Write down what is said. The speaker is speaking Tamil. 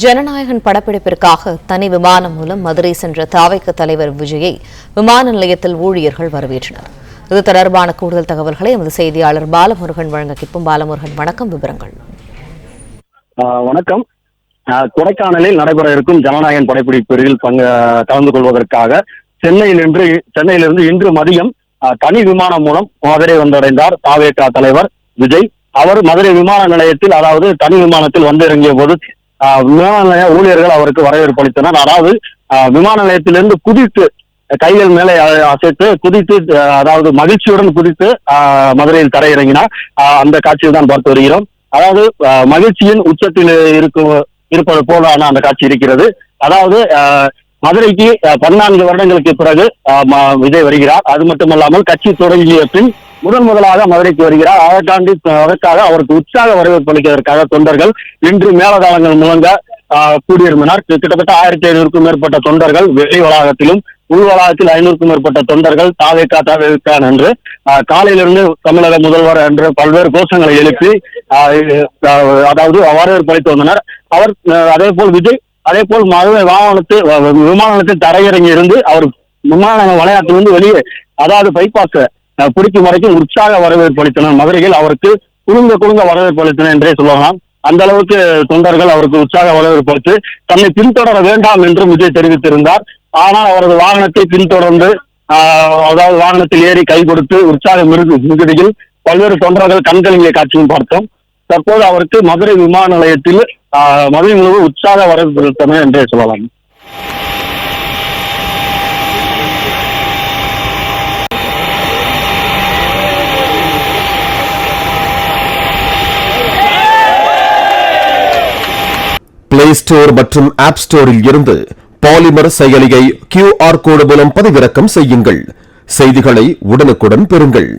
ஜனநாயகன் படப்பிடிப்பிற்காக தனி விமானம் மூலம் மதுரை சென்ற தாவைக்க தலைவர் விஜயை விமான நிலையத்தில் ஊழியர்கள் வரவேற்றனர். இது தொடர்பான கூடுதல் தகவல்களை எமது செய்தியாளர் பாலமுருகன் வழங்க கிப்பும். பாலமுருகன், வணக்கம். விவரங்கள். வணக்கம். கொடைக்கானலில் நடைபெற இருக்கும் ஜனநாயகன் படப்பிடிப்பில் கலந்து கொள்வதற்காக சென்னையிலிருந்து இன்று மதியம் தனி விமானம் மூலம் மதுரை வந்தடைந்தார் தாவேகா தலைவர் விஜய். அவர் மதுரை விமான நிலையத்தில், அதாவது தனி விமானத்தில் வந்து இறங்கிய போது விமான நிலைய ஊழியர்கள் அவருக்கு வரவேற்பு அளித்தனர். அதாவது விமான நிலையத்திலிருந்து குதித்து, கைகள் மேலே அசைத்து குதித்து, அதாவது மகிழ்ச்சியுடன் குதித்து மதுரையில் தரையிறங்கினார். அந்த காட்சியில் தான் பார்த்து வருகிறோம். அதாவது மகிழ்ச்சியின் உச்சத்தில் இருப்பது போலான அந்த காட்சி இருக்கிறது. அதாவது மதுரைக்கு 14 வருடங்களுக்கு பிறகு விஜய் வருகிறார். அது மட்டுமல்லாமல் கட்சி தொடங்கிய பின் முதலாக மதுரைக்கு வருகிறார். அதற்காக அவருக்கு உற்சாக வரவேற்பு அளிப்பதற்காக தொண்டர்கள் இன்று மேலதாளங்கள் முழங்க கூடியிருந்தனர். கிட்டத்தட்ட 1500க்கும் மேற்பட்ட தொண்டர்கள் வெளி வளாகத்திலும் உள் வளாகத்தில் 500க்கும் மேற்பட்ட தொண்டர்கள் தாவேகா என்று காலையிலிருந்து தமிழக முதல்வர் என்று பல்வேறு கோஷங்களை எழுப்பி அதாவது வரவேற்பு அளித்து வந்தனர். அவர் அதேபோல் மதுரை விமான நிலையத்தில் தரையிறங்கி இருந்து அவர் விமான வளையத்திலிருந்து வெளியே, அதாவது பைபாஸ் பிடிக்கும் வரைக்கும் உற்சாக வரவேற்பு அளித்தனர். மதுரையில் அவருக்கு குழுங்க வரவேற்பு அளித்தனர் என்றே சொல்லலாம். அந்த அளவுக்கு தொண்டர்கள் அவருக்கு உற்சாக வரவேற்பு அளித்து தன்னை பின்தொடர வேண்டாம் என்றும் விஜய் தெரிவித்திருந்தார். ஆனால் அவரது வாகனத்தை பின்தொடர்ந்து, அதாவது வாகனத்தில் ஏறி கை கொடுத்து உற்சாக மிகுதியில் பல்வேறு தொண்டர்கள் கண்கலங்கிய காட்சியும் பார்த்தோம். தற்போது அவருக்கு மதுரை விமான நிலையத்தில் மதுரை முழு உற்சாக வரவேற்பு அளித்தனர் என்றே சொல்லலாம். பிளே ஸ்டோர் மற்றும் ஆப் ஸ்டோரில் இருந்து பாலிமர் செயலியை QR கோடு மூலம் பதிவிறக்கம் செய்யுங்கள். செய்திகளை உடனுக்குடன் பெறுங்கள்.